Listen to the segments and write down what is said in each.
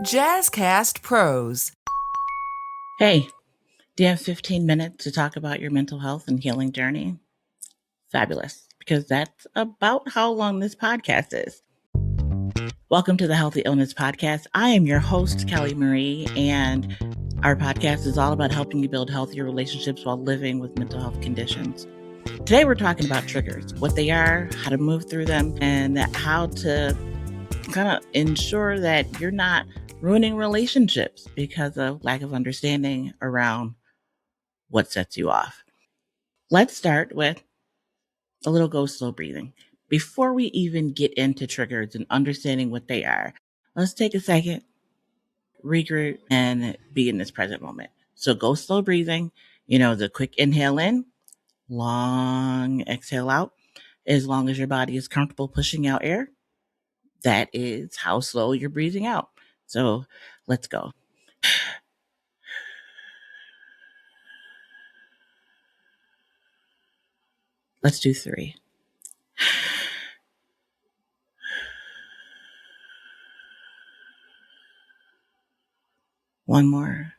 Jazzcast Pros. Hey, do you have 15 minutes to talk about your mental health and healing journey? Fabulous, because that's about how long this podcast is. Welcome to the Healthy Illness Podcast. I am your host, Kelly Marie, and our podcast is all about helping you build healthier relationships while living with mental health conditions. Today, we're talking about triggers, what they are, how to move through them, and how to kind of ensure that you're not ruining relationships because of lack of understanding around what sets you off. Let's start with a little go slow breathing. Before we even get into triggers and understanding what they are, let's take a second, regroup, and be in this present moment. So go slow breathing, the quick inhale in, long exhale out. As long as your body is comfortable pushing out air, that is how slow you're breathing out. So let's go. Let's do 3. One more.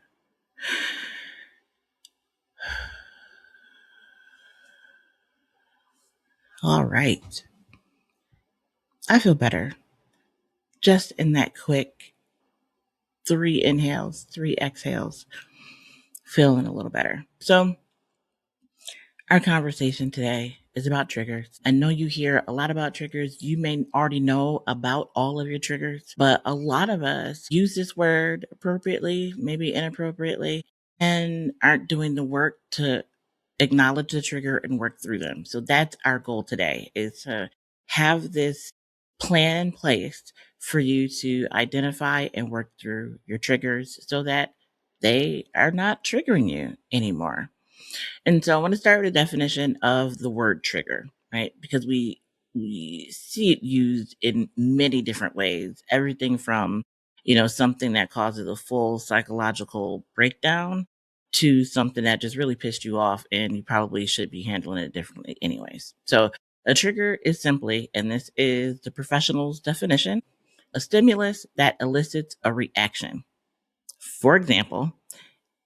All right. I feel better just in that quick 3 inhales, 3 exhales, feeling a little better. So our conversation today is about triggers. I know you hear a lot about triggers. You may already know about all of your triggers, but a lot of us use this word appropriately, maybe inappropriately, and aren't doing the work to acknowledge the trigger and work through them. So that's our goal today, is to have this plan in place for you to identify and work through your triggers so that they are not triggering you anymore. And so I want to start with a definition of the word trigger, right? Because we see it used in many different ways. Everything from, something that causes a full psychological breakdown to something that just really pissed you off and you probably should be handling it differently anyways. So a trigger is simply, and this is the professional's definition, a stimulus that elicits a reaction. For example,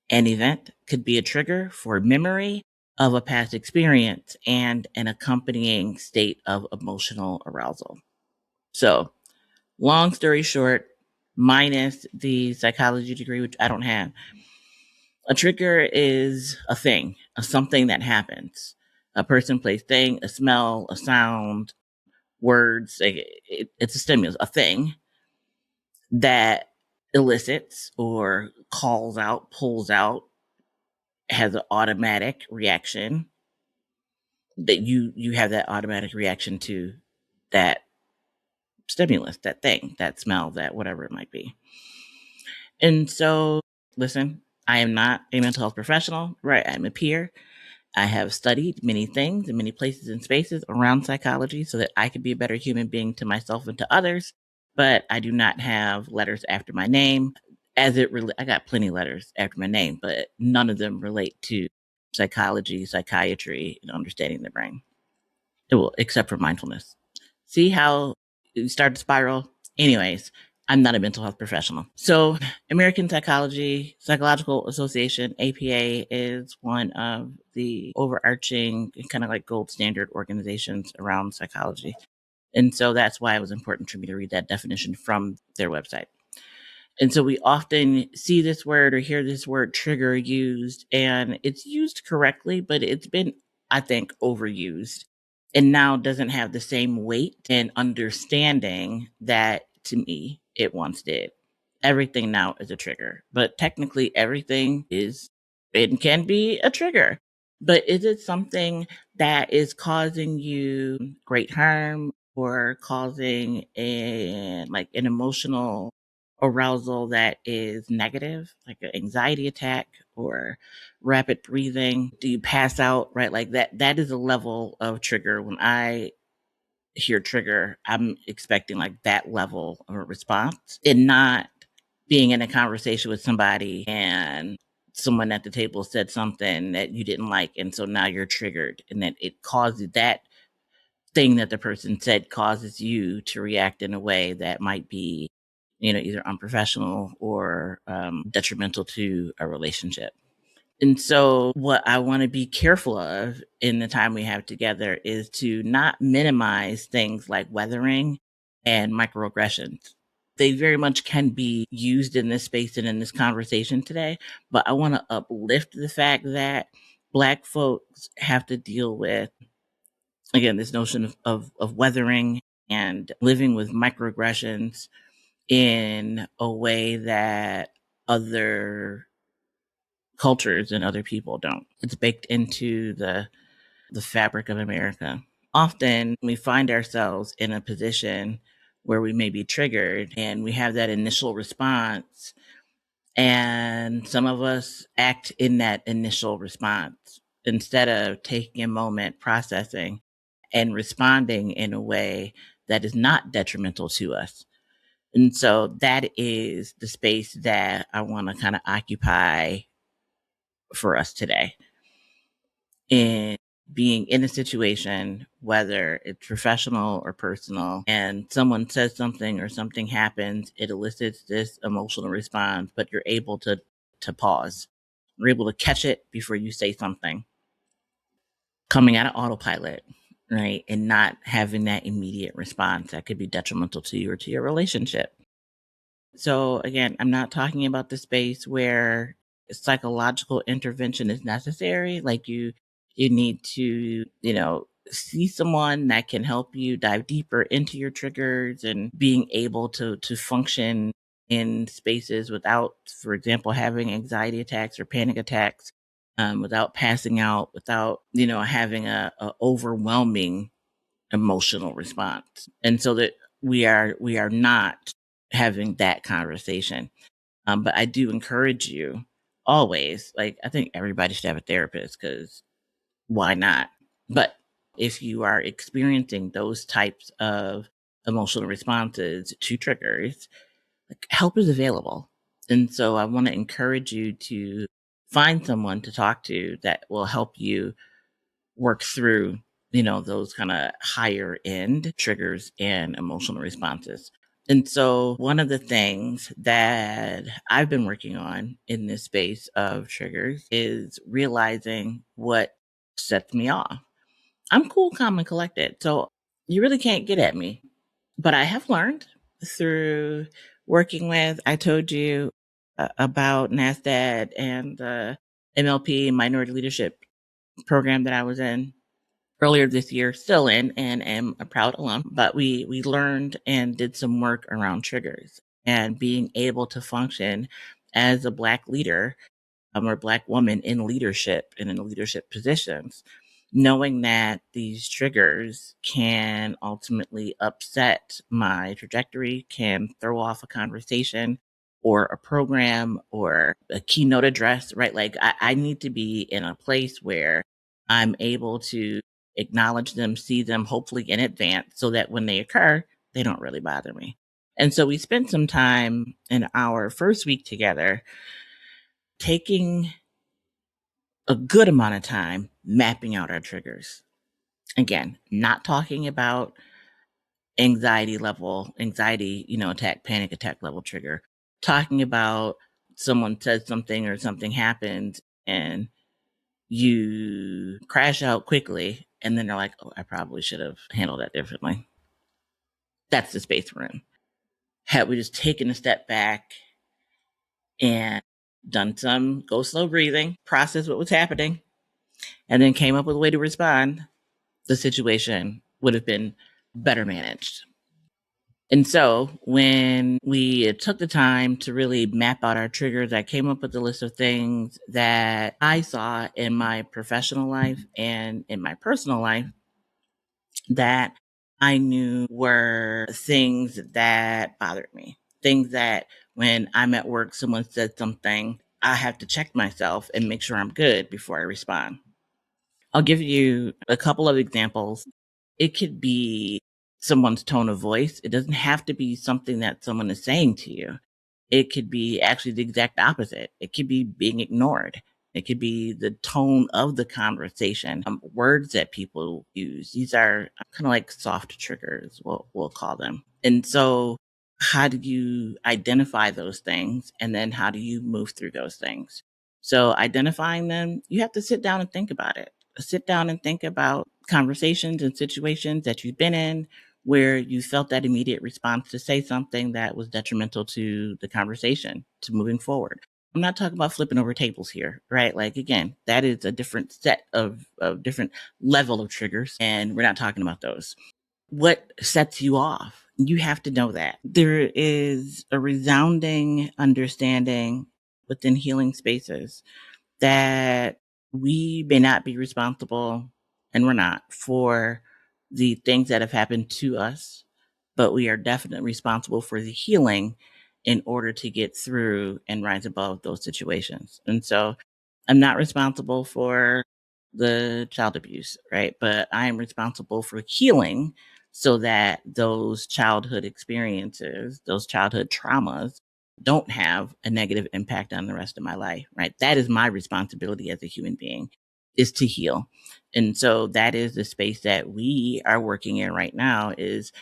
an event could be a trigger for memory of a past experience and an accompanying state of emotional arousal. So, long story short, minus the psychology degree, which I don't have, a trigger is a thing, something that happens. A person, place, thing, a smell, a sound, words. It's a stimulus, a thing that elicits or calls out, pulls out, has an automatic reaction, that you have that automatic reaction to that stimulus, that thing, that smell, that whatever it might be. And so, listen, I am not a mental health professional, right? I'm a peer. I have studied many things in many places and spaces around psychology so that I could be a better human being to myself and to others. But I do not have letters after my name. I got plenty of letters after my name, but none of them relate to psychology, psychiatry, and understanding the brain. Except for mindfulness. See how you start to spiral? Anyways, I'm not a mental health professional. So American Psychological Association, APA, is one of the overarching kind of like gold standard organizations around psychology. And so that's why it was important for me to read that definition from their website. And so we often see this word or hear this word trigger used, and it's used correctly, but it's been, I think, overused and now doesn't have the same weight and understanding that, to me, it once did. Everything now is a trigger, but technically everything it can be a trigger. But is it something that is causing you great harm or causing an emotional arousal that is negative, like an anxiety attack or rapid breathing? Do you pass out, right? Like that is a level of trigger. When I hear trigger, I'm expecting like that level of a response, and not being in a conversation with somebody and someone at the table said something that you didn't like. And so now you're triggered, and then it causes that thing that the person said causes you to react in a way that might be either unprofessional or detrimental to a relationship. And so, what I want to be careful of in the time we have together is to not minimize things like weathering and microaggressions. They very much can be used in this space and in this conversation today, but I want to uplift the fact that Black folks have to deal with, again, this notion of weathering and living with microaggressions in a way that other cultures and other people don't. It's baked into the fabric of America. Often we find ourselves in a position where we may be triggered and we have that initial response, and some of us act in that initial response instead of taking a moment, processing, and responding in a way that is not detrimental to us. And so that is the space that I want to kind of occupy for us today, in being in a situation, whether it's professional or personal, and someone says something or something happens, it elicits this emotional response, but you're able to pause. You're able to catch it before you say something, coming out of autopilot, right? And not having that immediate response that could be detrimental to you or to your relationship. So again, I'm not talking about the space where psychological intervention is necessary. Like you need to, see someone that can help you dive deeper into your triggers and being able to function in spaces without, for example, having anxiety attacks or panic attacks, without passing out, without, having a overwhelming emotional response. And so that we are not having that conversation. But I do encourage you always, like, I think everybody should have a therapist, because why not? But if you are experiencing those types of emotional responses to triggers, like, help is available. And so I want to encourage you to find someone to talk to that will help you work through, those kind of higher end triggers and emotional responses. And so, one of the things that I've been working on in this space of triggers is realizing what sets me off. I'm cool, calm, and collected. So, you really can't get at me. But I have learned through working with, I told you about NASDAQ and the MLP Minority Leadership program that I was in earlier this year, still in, and am a proud alum. But we learned and did some work around triggers and being able to function as a Black leader, or Black woman in leadership and in leadership positions, knowing that these triggers can ultimately upset my trajectory, can throw off a conversation or a program or a keynote address, right? Like, I need to be in a place where I'm able to acknowledge them, see them, hopefully in advance, so that when they occur, they don't really bother me. And so we spent some time in our first week together taking a good amount of time mapping out our triggers. Again, not talking about anxiety, attack, panic attack level trigger. Talking about someone says something or something happens and you crash out quickly, and then they're like, oh, I probably should have handled that differently. That's the space we're in. Had we just taken a step back and done some go slow breathing, process what was happening, and then came up with a way to respond, the situation would have been better managed. And so when we took the time to really map out our triggers, I came up with a list of things that I saw in my professional life and in my personal life that I knew were things that bothered me. Things that when I'm at work, someone said something, I have to check myself and make sure I'm good before I respond. I'll give you a couple of examples. It could be someone's tone of voice. It doesn't have to be something that someone is saying to you. It could be actually the exact opposite. It could be being ignored. It could be the tone of the conversation, words that people use. These are kind of like soft triggers, we'll call them. And so how do you identify those things? And then how do you move through those things? So identifying them, you have to sit down and think about it. Sit down and think about conversations and situations that you've been in where you felt that immediate response to say something that was detrimental to the conversation, to moving forward. I'm not talking about flipping over tables here, right? Like, again, that is a different set of different level of triggers, and we're not talking about those. What sets you off? You have to know that. There is a resounding understanding within healing spaces that we may not be responsible, and we're not, for the things that have happened to us, but we are definitely responsible for the healing in order to get through and rise above those situations. And so I'm not responsible for the child abuse, right? But I am responsible for healing so that those childhood experiences, those childhood traumas, don't have a negative impact on the rest of my life, right? That is my responsibility as a human being, is to heal. And so that is the space that we are working in right now, is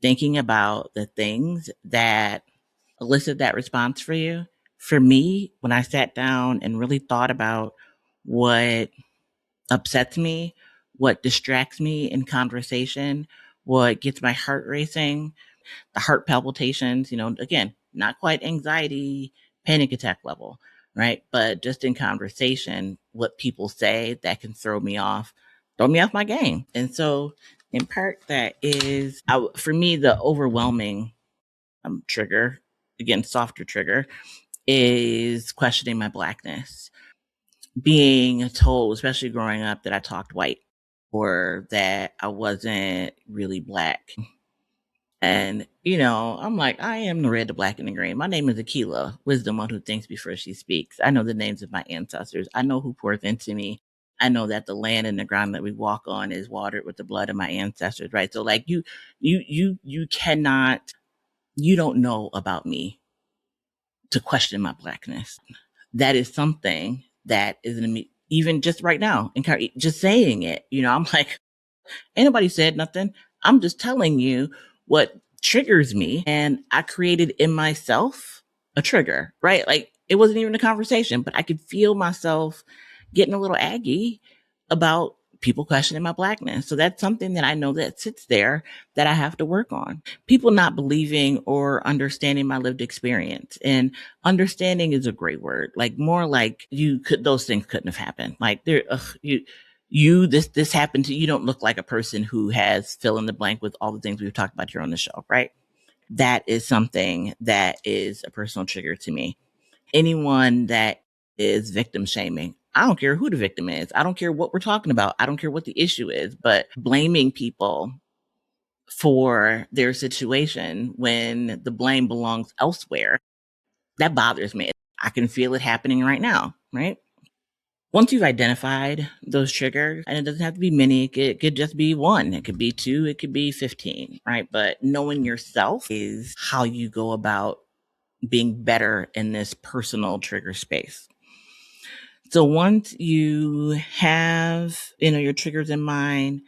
thinking about the things that elicit that response for you. For me, when I sat down and really thought about what upsets me, what distracts me in conversation, what gets my heart racing, the heart palpitations, again, not quite anxiety, panic attack level, right? But just in conversation, what people say that can throw me off my game. And so, in part, that is, for me, the overwhelming trigger, again, softer trigger, is questioning my blackness. Being told, especially growing up, that I talked white or that I wasn't really black. And, I'm like, I am the red, the black, and the green. My name is Aquila, wisdom, one who thinks before she speaks. I know the names of my ancestors. I know who pours into me. I know that the land and the ground that we walk on is watered with the blood of my ancestors, right? So, like, you cannot, you don't know about me to question my blackness. That is something that is even just right now, just saying it, I'm like, ain't nobody said nothing. I'm just telling you what triggers me. And I created in myself a trigger, right? Like, it wasn't even a conversation, but I could feel myself getting a little aggy about people questioning my blackness. So that's something that I know that sits there that I have to work on. People not believing or understanding my lived experience. And understanding is a great word. Like, more like, those things couldn't have happened. Like, this happened to you. Don't look like a person who has fill in the blank with all the things we've talked about here on the show, right? That is something that is a personal trigger to me. Anyone that is victim shaming, I don't care who the victim is. I don't care what we're talking about. I don't care what the issue is, but blaming people for their situation when the blame belongs elsewhere, that bothers me. I can feel it happening right now, right? Once you've identified those triggers, and it doesn't have to be many, it could just be one, it could be two, it could be 15, right? But knowing yourself is how you go about being better in this personal trigger space. So once you have, your triggers in mind,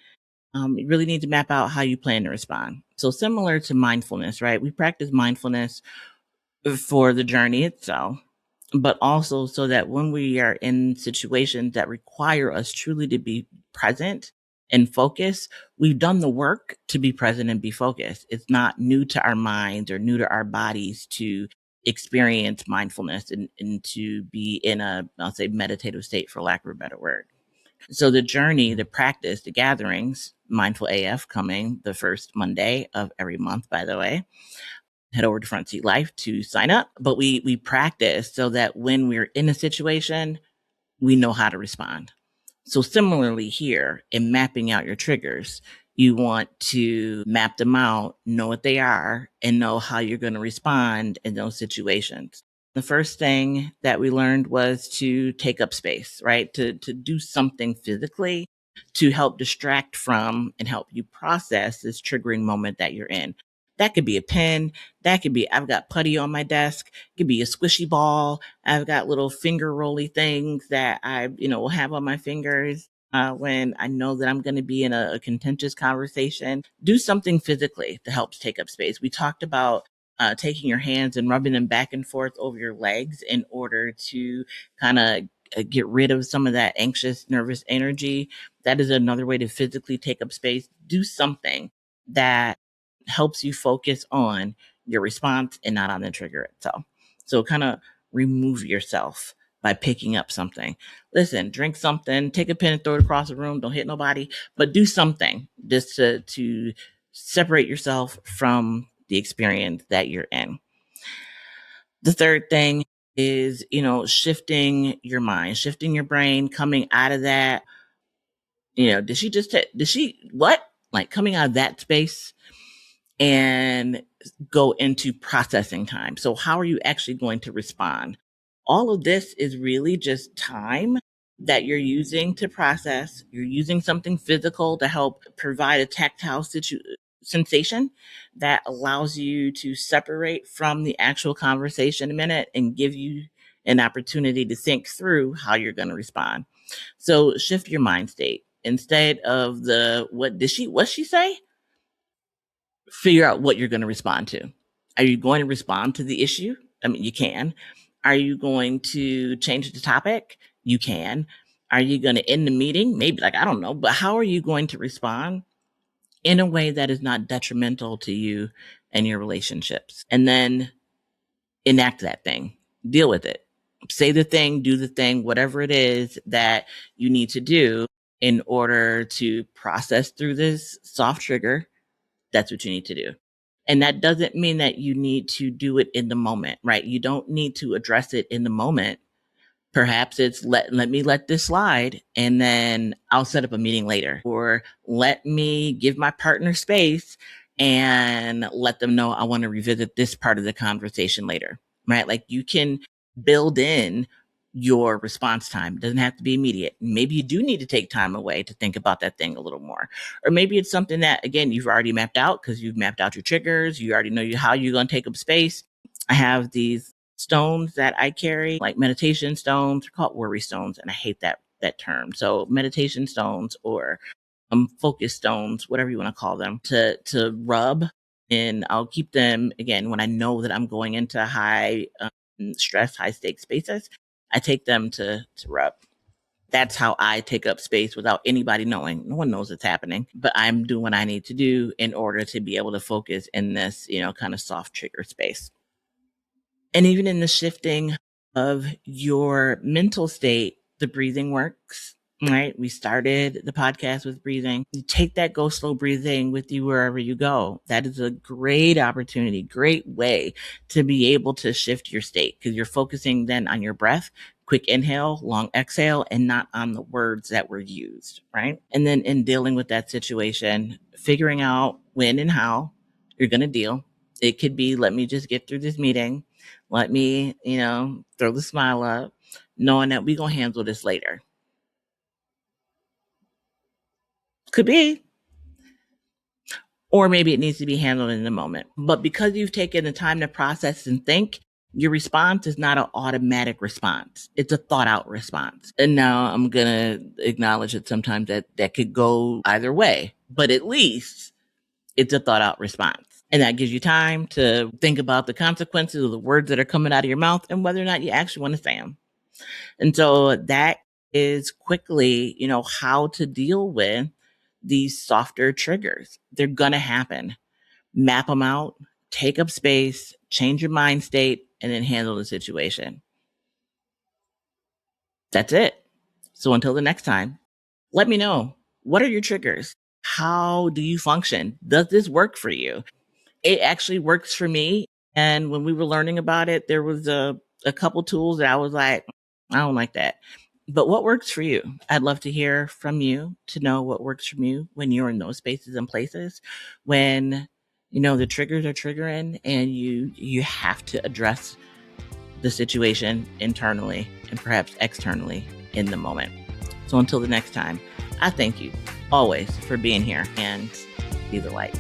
you really need to map out how you plan to respond. So similar to mindfulness, right? We practice mindfulness for the journey itself, but also so that when we are in situations that require us truly to be present and focus, we've done the work to be present and be focused. It's not new to our minds or new to our bodies to experience mindfulness and to be in I'll say, meditative state, for lack of a better word. So the journey, the practice, the gatherings, Mindful AF coming the first Monday of every month, by the way. Head over to Front Seat Life to sign up. But we practice so that when we're in a situation, we know how to respond. So similarly here, in mapping out your triggers, you want to map them out, know what they are, and know how you're going to respond in those situations. The first thing that we learned was to take up space, right? To do something physically to help distract from and help you process this triggering moment that you're in. That could be a pen. That could be, I've got putty on my desk. It could be a squishy ball. I've got little finger rolly things that I, will have on my fingers when I know that I'm going to be in a contentious conversation. Do something physically to help take up space. We talked about taking your hands and rubbing them back and forth over your legs in order to kind of get rid of some of that anxious, nervous energy. That is another way to physically take up space. Do something that helps you focus on your response and not on the trigger itself. So kind of remove yourself by picking up something. Listen, drink something, take a pen and throw it across the room. Don't hit nobody, but do something just to separate yourself from the experience that you're in. The third thing is, shifting your mind, shifting your brain, coming out of that. Did she what? Like coming out of that space and go into processing time. So how are you actually going to respond? All of this is really just time that you're using to process. You're using something physical to help provide a tactile sensation that allows you to separate from the actual conversation a minute and give you an opportunity to think through how you're going to respond. So shift your mind state. Instead of what she say? Figure out what you're going to respond to. Are you going to respond to the issue? I mean, you can. Are you going to change the topic? You can. Are you going to end the meeting? Maybe, I don't know, but how are you going to respond in a way that is not detrimental to you and your relationships? And then enact that thing, deal with it, say the thing, do the thing, whatever it is that you need to do in order to process through this soft trigger. That's what you need to do. And that doesn't mean that you need to do it in the moment, right? You don't need to address it in the moment. Perhaps it's let me let this slide and then I'll set up a meeting later, or let me give my partner space and let them know I want to revisit this part of the conversation later, right? Like you can build in your response time. It doesn't have to be immediate. Maybe you do need to take time away to think about that thing a little more. Or maybe it's something that, again, you've already mapped out because you've mapped out your triggers. You already know how you're going to take up space. I have these stones that I carry, like meditation stones. They're called worry stones, and I hate that term. So meditation stones or focus stones, whatever you want to call them, to rub. And I'll keep them, again, when I know that I'm going into high stress, high stakes spaces. I take them to rub. That's how I take up space without anybody knowing. No one knows it's happening, but I'm doing what I need to do in order to be able to focus in this, kind of soft trigger space. And even in the shifting of your mental state, the breathing works, right? We started the podcast with breathing. You take that go slow breathing with you wherever you go. That is a great opportunity, great way to be able to shift your state because you're focusing then on your breath, quick inhale, long exhale, and not on the words that were used, right? And then in dealing with that situation, figuring out when and how you're going to deal. It could be, let me just get through this meeting. Let me, throw the smile up, knowing that we're going to handle this later. Could be. Or maybe it needs to be handled in the moment. But because you've taken the time to process and think, your response is not an automatic response. It's a thought out response. And now I'm going to acknowledge that sometimes that could go either way, but at least it's a thought out response. And that gives you time to think about the consequences of the words that are coming out of your mouth and whether or not you actually want to say them. And so that is quickly, how to deal with these softer triggers. They're going to happen. Map them out, take up space, change your mind state, and then handle the situation. That's it. So until the next time, let me know, what are your triggers? How do you function? Does this work for you? It actually works for me. And when we were learning about it, there was a couple tools that I was like, I don't like that. But what works for you? I'd love to hear from you, to know what works for you when you're in those spaces and places, when, the triggers are triggering and you have to address the situation internally and perhaps externally in the moment. So until the next time, I thank you always for being here and be the light.